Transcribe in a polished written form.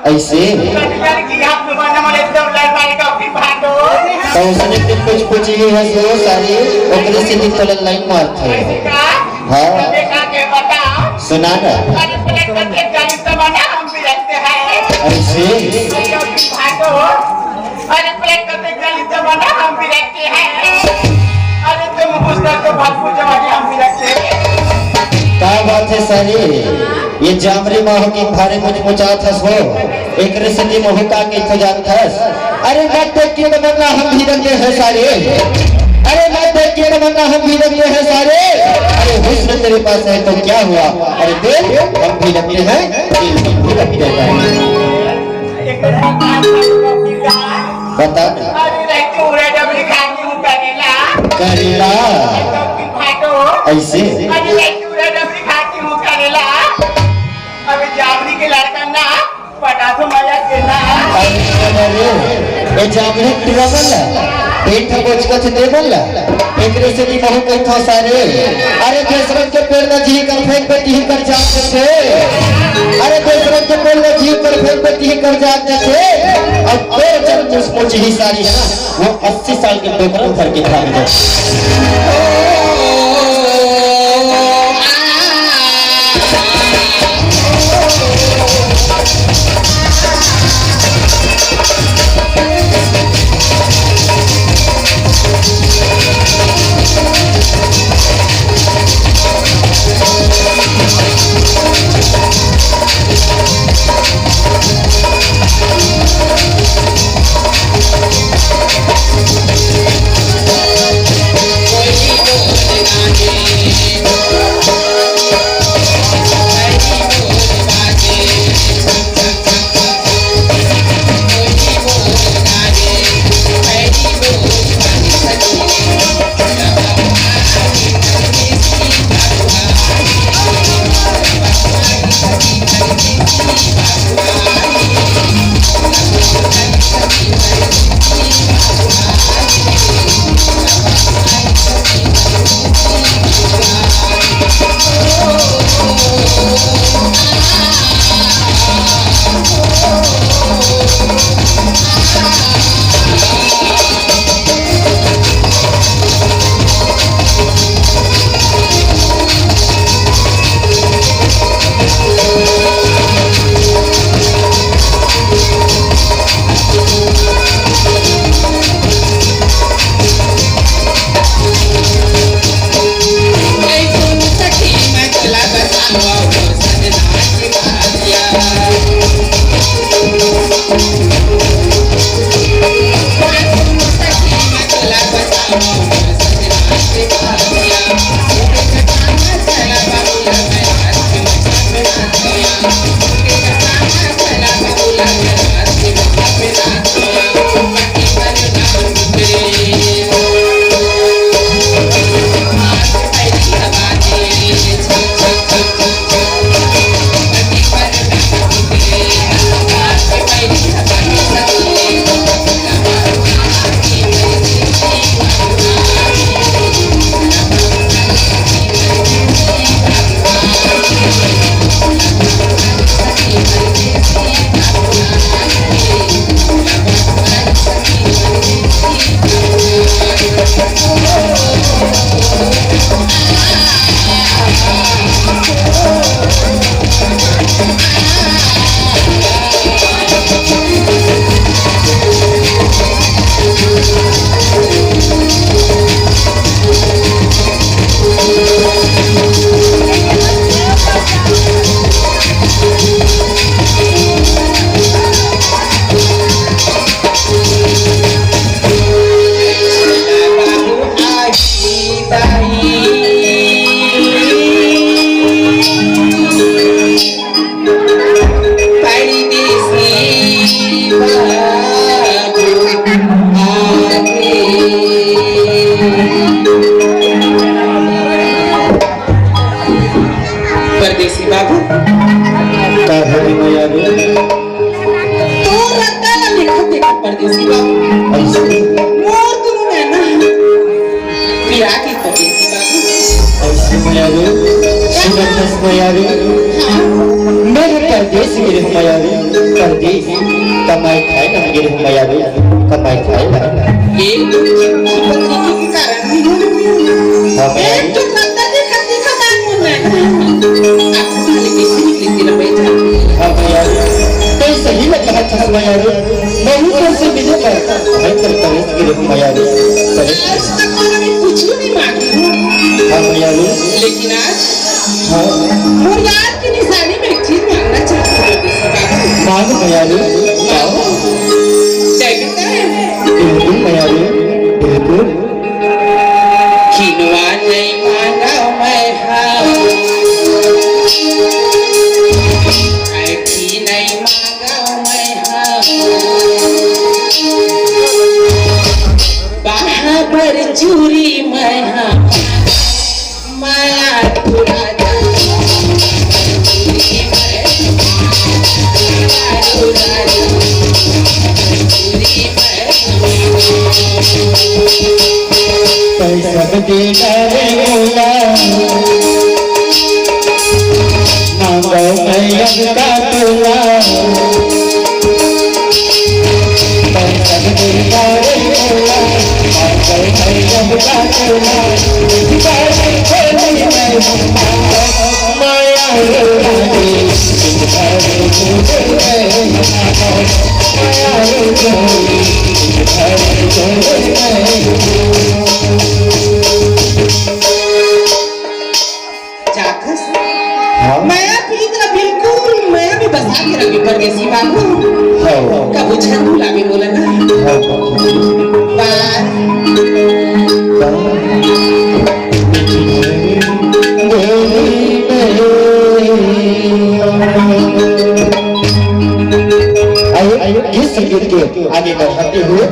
ऐसे तो उसने दिन कुछ पूछी है सो सारी ओकरे से दिन तोलन लाइन मारते हाँ सुना ना ऐसे अरे प्लेट करते गली जमाना हम भी रखते हैं अरे तुम पूछना तो भागपुर जमाने हम भी रखते हैं क्या बात है सारी ये जामरी माहो की भारे मुझ मुचात हस हो एक रसदी महू का के तो जानत हस अरे मत देख के तमन्ना हम भी रंगे हैं सारे अरे मत देख के तमन्ना हम भी रंगे हैं सारे अरे हुस्न तेरे पास है तो क्या हुआ अरे दिल हम भी रंगे हैं दिल भी रंगे हैं बता अरे रहते उरे डबली खानी हूं करेला करेला ऐसे अरे रहते उरे डबली खानी हूं करेला अबे जामनी के लड़का ना पटा तो मजा केला ए जामनी टिरावल पेट बोझ का दे बोला एकरे से भी बहु कई था सारे अरे देशरत के पेड़ ना जी कर फेंक पे टी कर जाग थे अरे देशरत के पेड़ ना जी कर फेंक पे टी कर जाग थे अब तो जब जिस मुझ ही सारी है ना वो 80 साल के डोकरा भर के खा गए मेरे परदेश मेरे हमारे परदेश कमाई खाए ना गिर मैया रे कमाई खाए ना एक तो पत्नी के कारण हाँ मैया एक तो पत्ता के खत्ती खत्म होना है आपको खाली किसी निकली ना बैठा हाँ मैया तो सही में कहा था मैया रे नहीं तो से मिले मैं तो तरस गिर मैया रे आज तक मैंने कुछ नहीं मांगी हाँ मैया रे लेकिन आज हाँ और याद की निशानी में एक चीज मांगना चाहती हूँ मांग मैया रे आओ बिल्कुल मैया रे बिल्कुल खिलवा नहीं मांगा मैं ऐठी नहीं मांगा मैं बहाबर चूरी मैं माया तुरा सब देना रे मोला मांगो मैया का तोला सब देना रे मोला मांगो मैया का तोला माया रे मैं बिल्कुल मैं भी बसा के रखी परदेसी बाबू कबू झंडूला भी बोला ना बार आइए इस संगीत के आगे बढ़ाते हुए